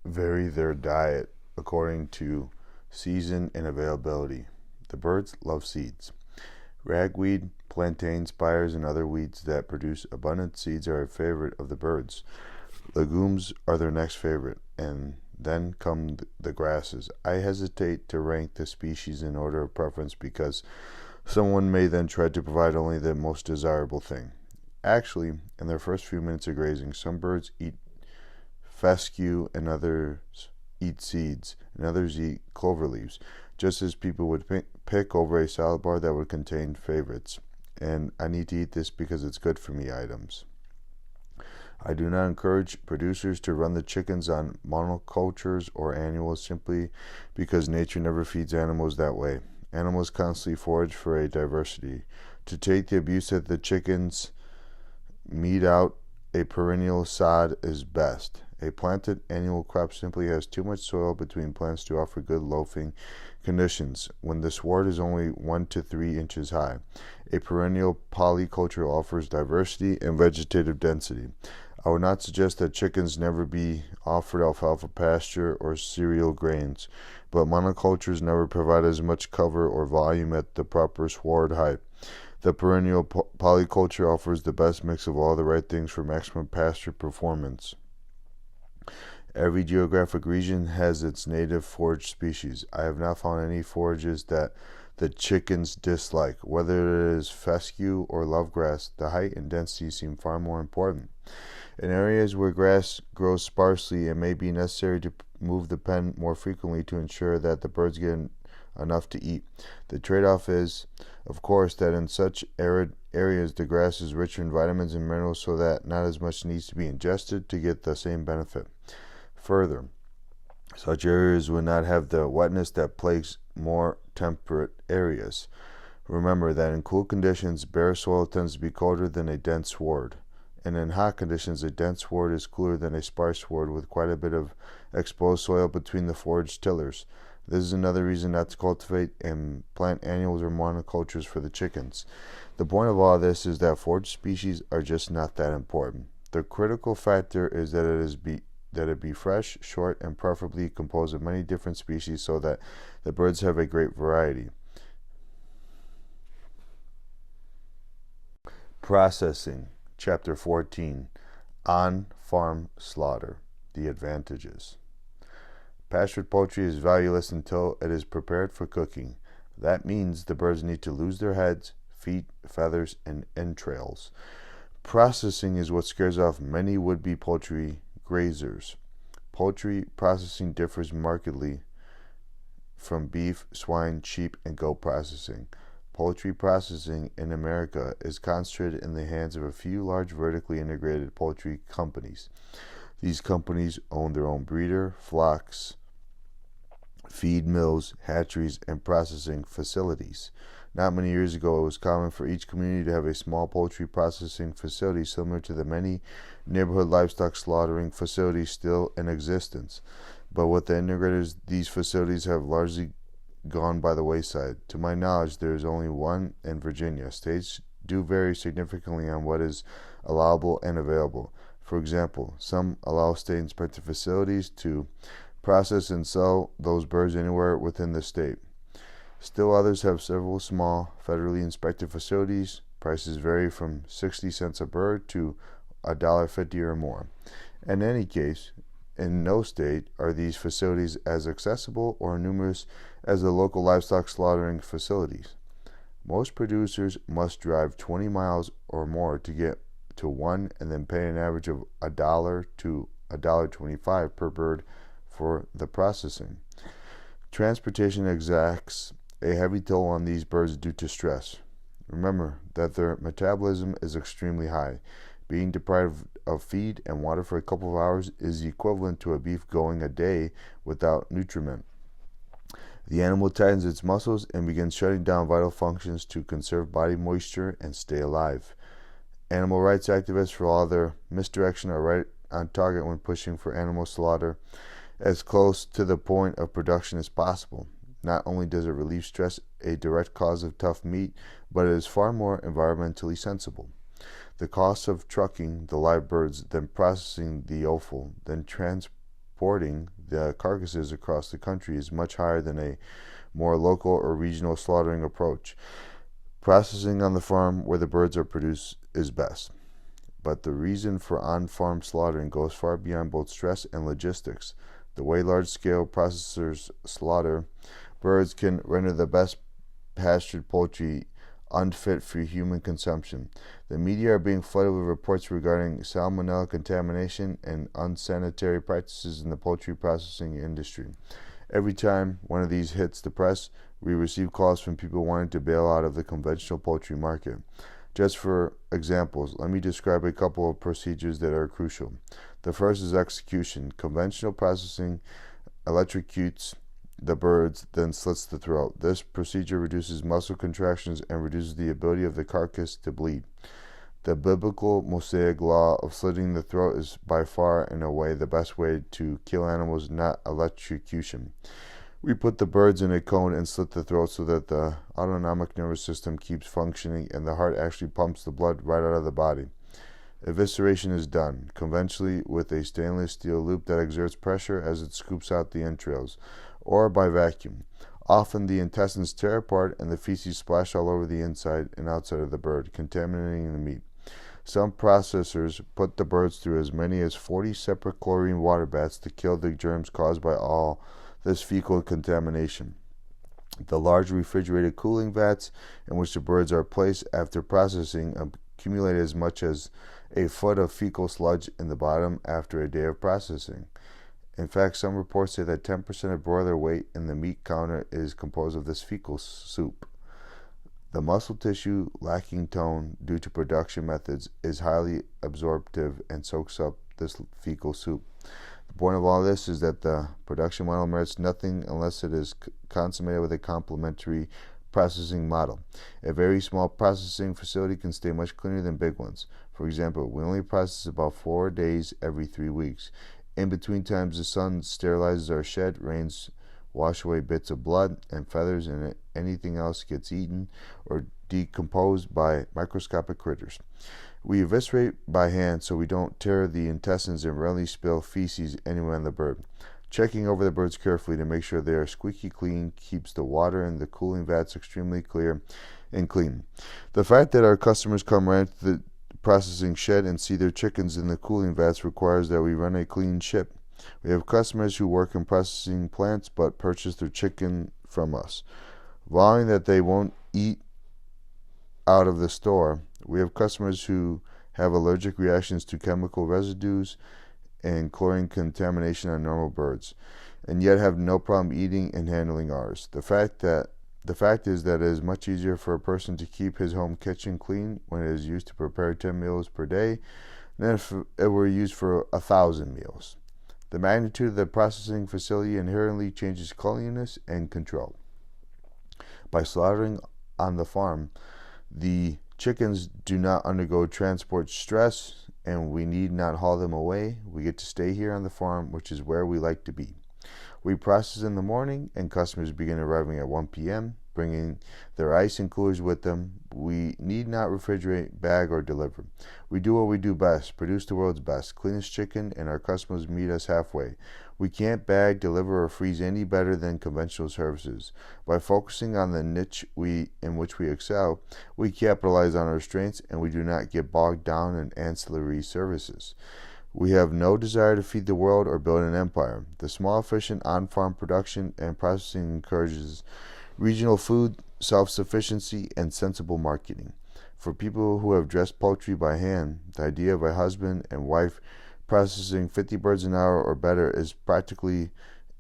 vary their diet according to season and availability. The birds love seeds. Ragweed, plantain spires, and other weeds that produce abundant seeds are a favorite of the birds. Legumes are their next favorite, and then come the grasses. I hesitate to rank the species in order of preference because someone may then try to provide only the most desirable thing. Actually, in their first few minutes of grazing, some birds eat fescue and others eat seeds, and others eat clover leaves, just as people would pick over a salad bar that would contain favorites. And I need to eat this because it's good for me items. I do not encourage producers to run the chickens on monocultures or annuals simply because nature never feeds animals that way. Animals constantly forage for a diversity. To take the abuse that the chickens mete out, a perennial sod is best. A planted annual crop simply has too much soil between plants to offer good loafing conditions when the sward is only 1 to 3 inches high. A perennial polyculture offers diversity and vegetative density. I would not suggest that chickens never be offered alfalfa pasture or cereal grains, but monocultures never provide as much cover or volume at the proper sward height. The perennial polyculture offers the best mix of all the right things for maximum pasture performance. Every geographic region has its native forage species. I have not found any forages that the chickens dislike. Whether it is fescue or lovegrass, the height and density seem far more important. In areas where grass grows sparsely, it may be necessary to move the pen more frequently to ensure that the birds get enough to eat. The trade-off is, of course, that in such arid areas the grass is richer in vitamins and minerals so that not as much needs to be ingested to get the same benefit. Further, such areas would not have the wetness that plagues more temperate areas. Remember that in cool conditions, bare soil tends to be colder than a dense sward, and in hot conditions, a dense sward is cooler than a sparse sward with quite a bit of exposed soil between the forage tillers. This is another reason not to cultivate and plant annuals or monocultures for the chickens. The point of all this is that forage species are just not that important. The critical factor is that it be fresh, short, and preferably composed of many different species so that the birds have a great variety. Processing, Chapter 14, On-Farm Slaughter, the Advantages. Pastured poultry is valueless until it is prepared for cooking. That means the birds need to lose their heads, feet, feathers, and entrails. Processing is what scares off many would-be poultry grazers. Poultry processing differs markedly from beef, swine, sheep, and goat processing. Poultry processing in America is concentrated in the hands of a few large vertically integrated poultry companies. These companies own their own breeder, flocks, feed mills, hatcheries, and processing facilities. Not many years ago, it was common for each community to have a small poultry processing facility similar to the many neighborhood livestock slaughtering facilities still in existence. But with the integrators, these facilities have largely gone by the wayside. To my knowledge, there is only one in Virginia. States do vary significantly on what is allowable and available. For example, some allow state-inspected facilities to process and sell those birds anywhere within the state. Still others have several small, federally inspected facilities. Prices vary from 60 cents a bird to $1.50 or more. In any case, in no state are these facilities as accessible or numerous as the local livestock slaughtering facilities. Most producers must drive 20 miles or more to get to one and then pay an average of $1 to $1.25 per bird for the processing. Transportation exacts a heavy toll on these birds due to stress. Remember that their metabolism is extremely high. Being deprived of feed and water for a couple of hours is equivalent to a beef going a day without nutriment. The animal tightens its muscles and begins shutting down vital functions to conserve body moisture and stay alive. Animal rights activists, for all their misdirection, are right on target when pushing for animal slaughter as close to the point of production as possible. Not only does it relieve stress, a direct cause of tough meat, but it is far more environmentally sensible. The cost of trucking the live birds, then processing the offal, then transporting transporting the carcasses across the country is much higher than a more local or regional slaughtering approach. Processing on the farm where the birds are produced is best. But the reason for on-farm slaughtering goes far beyond both stress and logistics. The way large-scale processors slaughter birds can render the best pastured poultry unfit for human consumption. The media are being flooded with reports regarding salmonella contamination and unsanitary practices in the poultry processing industry. Every time one of these hits the press, we receive calls from people wanting to bail out of the conventional poultry market. Just for examples, let me describe a couple of procedures that are crucial. The first is execution. Conventional processing electrocutes the birds, then slits the throat. This procedure reduces muscle contractions and reduces the ability of the carcass to bleed. The biblical Mosaic law of slitting the throat is by far and away the best way to kill animals, not electrocution. We put the birds in a cone and slit the throat so that the autonomic nervous system keeps functioning and the heart actually pumps the blood right out of the body. Evisceration is done, conventionally with a stainless steel loop that exerts pressure as it scoops out the entrails, or by vacuum. Often the intestines tear apart and the feces splash all over the inside and outside of the bird, contaminating the meat. Some processors put the birds through as many as 40 separate chlorine water baths to kill the germs caused by all this fecal contamination. The large refrigerated cooling vats in which the birds are placed after processing accumulate as much as a foot of fecal sludge in the bottom after a day of processing. In fact, some reports say that 10% of broiler weight in the meat counter is composed of this fecal soup. The muscle tissue, lacking tone due to production methods, is highly absorptive and soaks up this fecal soup. The point of all this is that the production model merits nothing unless it is consummated with a complementary processing model. A very small processing facility can stay much cleaner than big ones. For example, we only process about 4 days every 3 weeks. In between times, the sun sterilizes our shed, rains wash away bits of blood and feathers, and anything else gets eaten or decomposed by microscopic critters. We eviscerate by hand so we don't tear the intestines and rarely spill feces anywhere on the bird. Checking over the birds carefully to make sure they are squeaky clean keeps the water in the cooling vats extremely clear and clean. The fact that our customers come right to the processing shed and see their chickens in the cooling vats requires that we run a clean ship. We have customers who work in processing plants but purchase their chicken from us, vowing that they won't eat out of the store. We have customers who have allergic reactions to chemical residues and chlorine contamination on normal birds, and yet have no problem eating and handling ours. The fact is that it is much easier for a person to keep his home kitchen clean when it is used to prepare 10 meals per day than if it were used for 1,000 meals. The magnitude of the processing facility inherently changes cleanliness and control. By slaughtering on the farm, the chickens do not undergo transport stress, and we need not haul them away. We get to stay here on the farm, which is where we like to be. We process in the morning, and customers begin arriving at 1 p.m., bringing their ice and coolers with them. We need not refrigerate, bag, or deliver. We do what we do best, produce the world's best, cleanest chicken, and our customers meet us halfway. We can't bag, deliver, or freeze any better than conventional services. By focusing on the niche in which we excel, we capitalize on our strengths, and we do not get bogged down in ancillary services. We have no desire to feed the world or build an empire. The small, efficient on-farm production and processing encourages regional food, self-sufficiency, and sensible marketing. For people who have dressed poultry by hand, the idea of a husband and wife processing 50 birds an hour or better is practically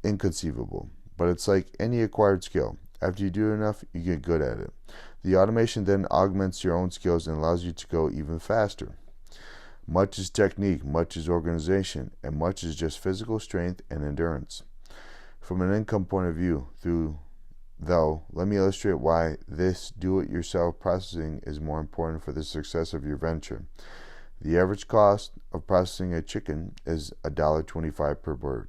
inconceivable. But it's like any acquired skill. After you do it enough, you get good at it. The automation then augments your own skills and allows you to go even faster. Much is technique, much is organization, and much is just physical strength and endurance. From an income point of view, though, let me illustrate why this do-it-yourself processing is more important for the success of your venture. The average cost of processing a chicken is $1.25 per bird.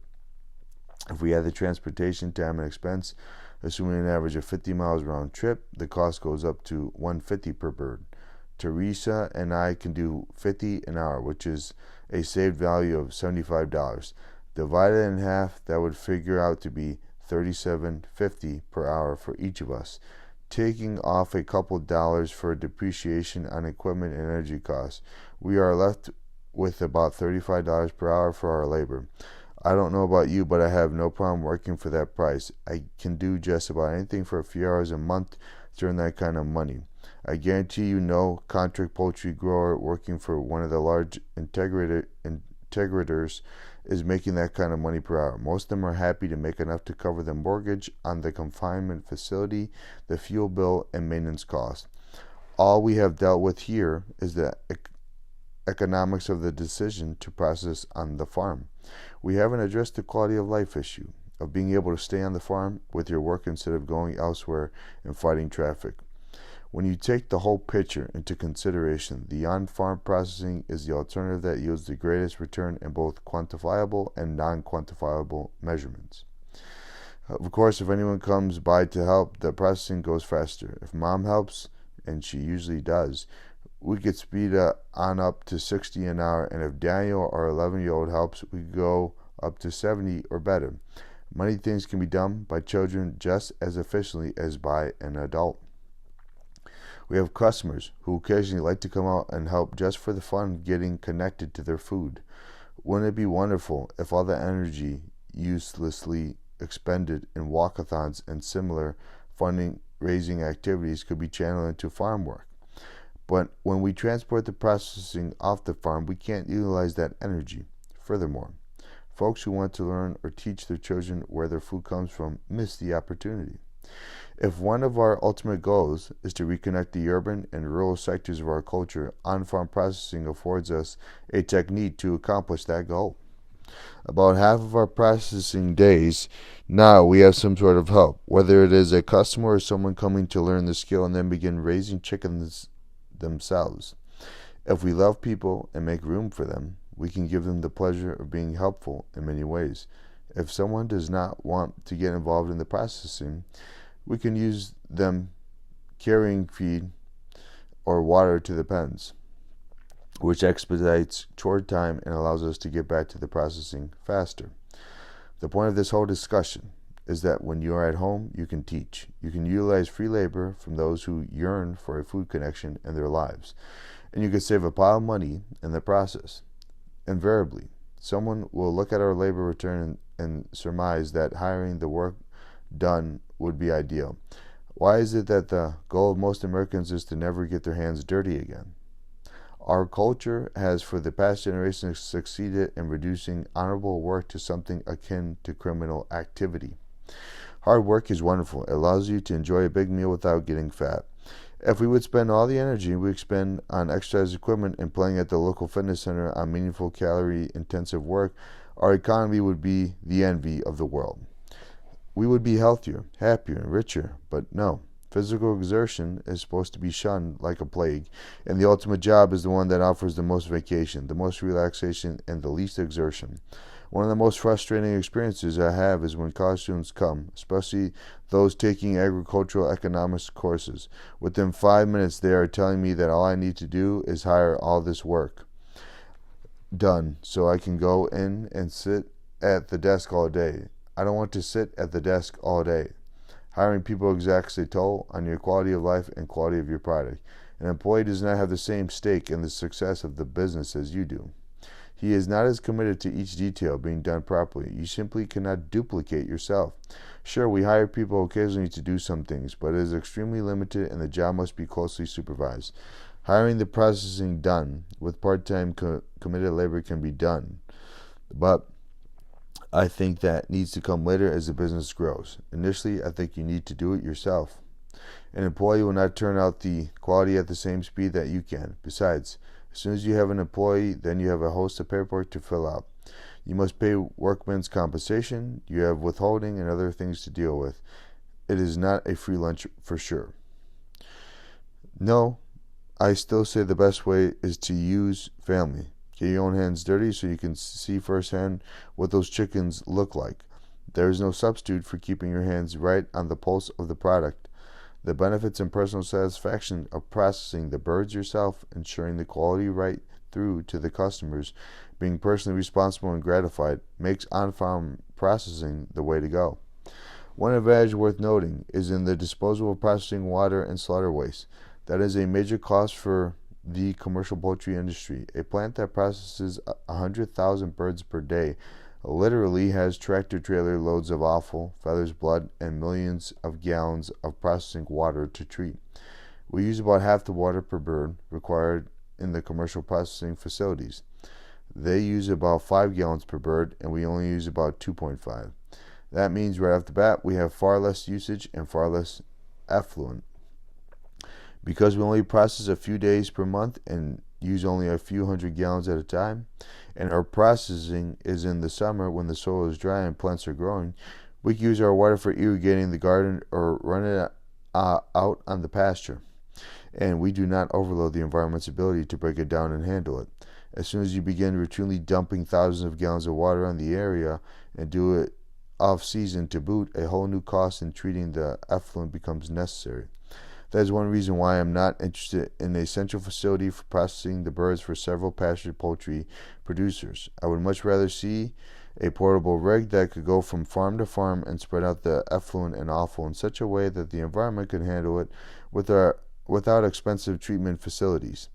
If we add the transportation time and expense, assuming an average of 50 miles round trip, the cost goes up to $1.50 per bird. Teresa and I can do 50 an hour, which is a saved value of $75. Divided in half, that would figure out to be $37.50 per hour for each of us, taking off a couple dollars for depreciation on equipment and energy costs. We are left with about $35 per hour for our labor. I don't know about you, but I have no problem working for that price. I can do just about anything for a few hours a month to earn that kind of money. I guarantee you no contract poultry grower working for one of the large integrators is making that kind of money per hour. Most of them are happy to make enough to cover the mortgage on the confinement facility, the fuel bill, and maintenance costs. All we have dealt with here is the economics of the decision to process on the farm. We haven't addressed the quality of life issue of being able to stay on the farm with your work instead of going elsewhere and fighting traffic. When you take the whole picture into consideration, the on-farm processing is the alternative that yields the greatest return in both quantifiable and non-quantifiable measurements. Of course, if anyone comes by to help, the processing goes faster. If Mom helps, and she usually does, we could speed on up to 60 an hour, and if Daniel, our 11-year-old, helps, we go up to 70 or better. Many things can be done by children just as efficiently as by an adult. We have customers who occasionally like to come out and help just for the fun of getting connected to their food. Wouldn't it be wonderful if all the energy uselessly expended in walkathons and similar funding-raising activities could be channeled into farm work? But when we transport the processing off the farm, we can't utilize that energy. Furthermore, folks who want to learn or teach their children where their food comes from miss the opportunity. If one of our ultimate goals is to reconnect the urban and rural sectors of our culture, on-farm processing affords us a technique to accomplish that goal. About half of our processing days now we have some sort of help, whether it is a customer or someone coming to learn the skill and then begin raising chickens themselves. If we love people and make room for them, we can give them the pleasure of being helpful in many ways. If someone does not want to get involved in the processing, we can use them carrying feed or water to the pens, which expedites chore time and allows us to get back to the processing faster. The point of this whole discussion is that when you are at home, you can teach. You can utilize free labor from those who yearn for a food connection in their lives, and you can save a pile of money in the process. Invariably, someone will look at our labor return and surmise that hiring the work done would be ideal. Why is it that the goal of most Americans is to never get their hands dirty again? Our culture has for the past generation succeeded in reducing honorable work to something akin to criminal activity. Hard work is wonderful. It allows you to enjoy a big meal without getting fat. If we would spend all the energy we expend on exercise equipment and playing at the local fitness center on meaningful calorie-intensive work, our economy would be the envy of the world. We would be healthier, happier, and richer, but no. Physical exertion is supposed to be shunned like a plague, and the ultimate job is the one that offers the most vacation, the most relaxation, and the least exertion. One of the most frustrating experiences I have is when college students come, especially those taking agricultural economics courses. Within 5 minutes, they are telling me that all I need to do is hire all this work done so I can go in and sit at the desk all day. I don't want to sit at the desk all day. Hiring people exacts a toll on your quality of life and quality of your product. An employee does not have the same stake in the success of the business as you do. He is not as committed to each detail being done properly. You simply cannot duplicate yourself. Sure, we hire people occasionally to do some things, but it is extremely limited and the job must be closely supervised. Hiring the processing done with part-time committed labor can be done, but I think that needs to come later as the business grows. Initially, I think you need to do it yourself. An employee will not turn out the quality at the same speed that you can. Besides, as soon as you have an employee, then you have a host of paperwork to fill out. You must pay workmen's compensation, you have withholding and other things to deal with. It is not a free lunch for sure. No, I still say the best way is to use family. Get your own hands dirty so you can see firsthand what those chickens look like. There is no substitute for keeping your hands right on the pulse of the product. The benefits and personal satisfaction of processing the birds yourself, ensuring the quality right through to the customers, being personally responsible and gratified makes on-farm processing the way to go. One advantage worth noting is in the disposal of processing water and slaughter waste. That is a major cost for the commercial poultry industry. A plant that processes 100,000 birds per day literally has tractor-trailer loads of offal, feathers, blood, and millions of gallons of processing water to treat. We use about half the water per bird required in the commercial processing facilities. They use about 5 gallons per bird, and we only use about 2.5. That means right off the bat we have far less usage and far less effluent. Because we only process a few days per month and use only a few hundred gallons at a time, and our processing is in the summer when the soil is dry and plants are growing, we can use our water for irrigating the garden or run it out on the pasture. And we do not overload the environment's ability to break it down and handle it. As soon as you begin routinely dumping thousands of gallons of water on the area and do it off-season to boot, a whole new cost in treating the effluent becomes necessary. That is one reason why I am not interested in a central facility for processing the birds for several pastured poultry producers. I would much rather see a portable rig that could go from farm to farm and spread out the effluent and offal in such a way that the environment could handle it without expensive treatment facilities.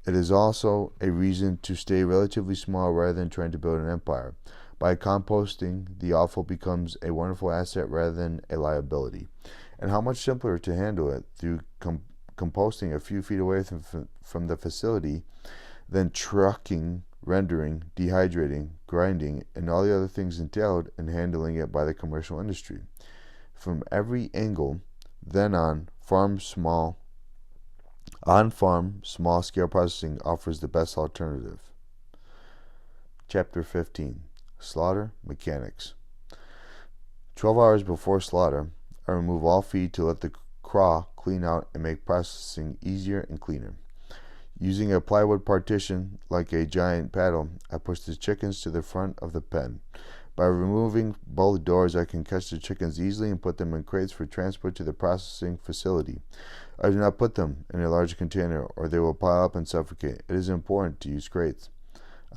It is also a reason to stay relatively small rather than trying to build an empire. By composting, the offal becomes a wonderful asset rather than a liability. And how much simpler to handle it through composting a few feet away from the facility than trucking, rendering, dehydrating, grinding, and all the other things entailed in handling it by the commercial industry. From every angle, then on-farm, small-scale processing offers the best alternative. Chapter 15. Slaughter Mechanics. 12 hours before slaughter, I remove all feed to let the craw clean out and make processing easier and cleaner. Using a plywood partition like a giant paddle, I push the chickens to the front of the pen. By removing both doors, I can catch the chickens easily and put them in crates for transport to the processing facility. I do not put them in a large container or they will pile up and suffocate. It is important to use crates.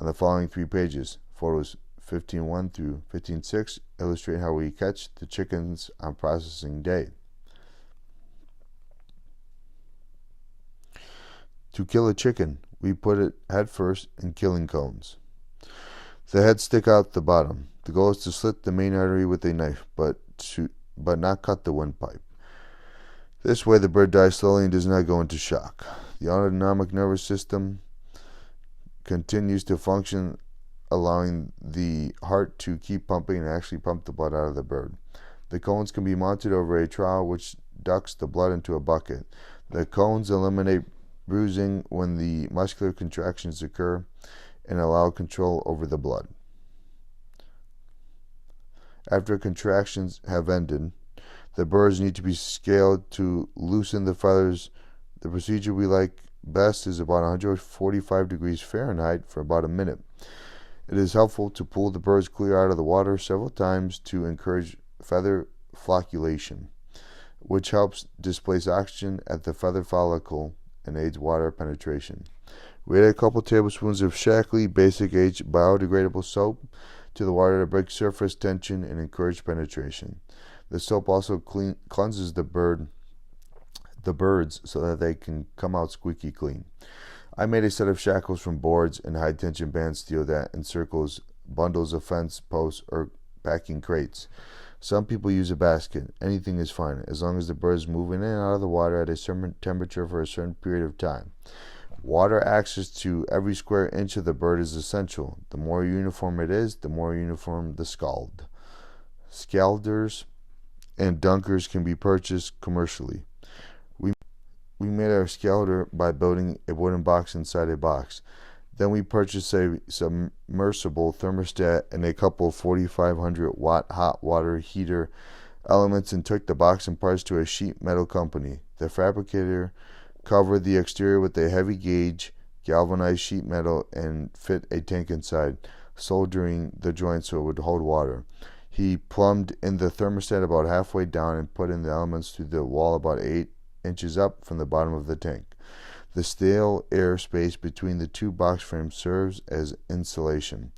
On the following 3 pages, photos 15.1 through 15.6 illustrate how we catch the chickens on processing day. To kill a chicken, we put it head first in killing cones. The heads stick out the bottom. The goal is to slit the main artery with a knife, but not cut the windpipe. This way the bird dies slowly and does not go into shock. The autonomic nervous system continues to function, allowing the heart to keep pumping and actually pump the blood out of the bird. The cones can be mounted over a trowel which ducts the blood into a bucket. The cones eliminate bruising when the muscular contractions occur and allow control over the blood. After contractions have ended, the birds need to be scaled to loosen the feathers. The procedure we like best is about 145 degrees Fahrenheit for about a minute. It is helpful to pull the birds clear out of the water several times to encourage feather flocculation, which helps displace oxygen at the feather follicle and aids water penetration. We add a couple tablespoons of Shaklee Basic Age biodegradable soap to the water to break surface tension and encourage penetration. The soap also cleanses the birds so that they can come out squeaky clean. I made a set of shackles from boards and high-tension band steel that encircles bundles of fence posts or packing crates. Some people use a basket. Anything is fine, as long as the bird is moving in and out of the water at a certain temperature for a certain period of time. Water access to every square inch of the bird is essential. The more uniform it is, the more uniform the scald. Scalders and dunkers can be purchased commercially. We made our scalder by building a wooden box inside a box. Then we purchased a submersible thermostat and a couple of 4,500 watt hot water heater elements and took the box and parts to a sheet metal company. The fabricator covered the exterior with a heavy gauge galvanized sheet metal and fit a tank inside, soldering the joint so it would hold water. He plumbed in the thermostat about halfway down and put in the elements through the wall about 8 inches up from the bottom of the tank. The stale air space between the two box frames serves as insulation.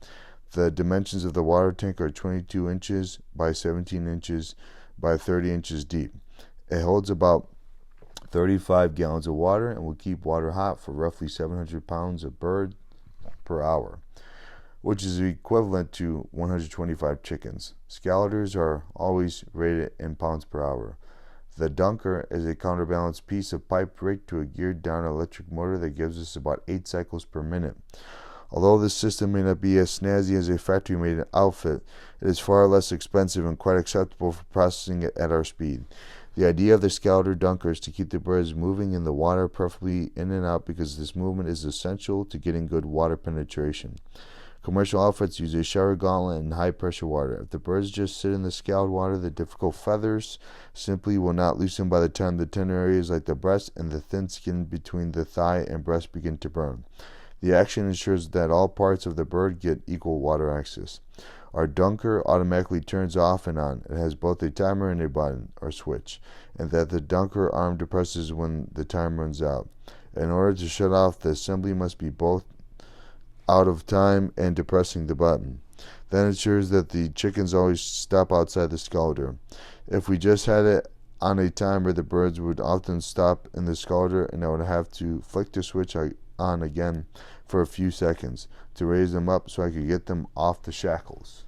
The dimensions of the water tank are 22 inches by 17 inches by 30 inches deep. It holds about 35 gallons of water and will keep water hot for roughly 700 pounds of bird per hour, which is equivalent to 125 chickens. Scalators are always rated in pounds per hour. The dunker is a counterbalanced piece of pipe rigged to a geared down electric motor that gives us about 8 cycles per minute. Although this system may not be as snazzy as a factory-made outfit, it is far less expensive and quite acceptable for processing it at our speed. The idea of the Scalator dunker is to keep the birds moving in the water, preferably in and out, because this movement is essential to getting good water penetration. Commercial outfits use a shower gauntlet and high-pressure water. If the birds just sit in the scalded water, the difficult feathers simply will not loosen by the time the tender areas like the breast and the thin skin between the thigh and breast begin to burn. The action ensures that all parts of the bird get equal water access. Our dunker automatically turns off and on. It has both a timer and a button, or switch, and that the dunker arm depresses when the time runs out. In order to shut off, the assembly must be both out of time and depressing the button. That ensures that the chickens always stop outside the scalator. If we just had it on a timer, the birds would often stop in the scalator, and I would have to flick the switch on again for a few seconds to raise them up so I could get them off the shackles.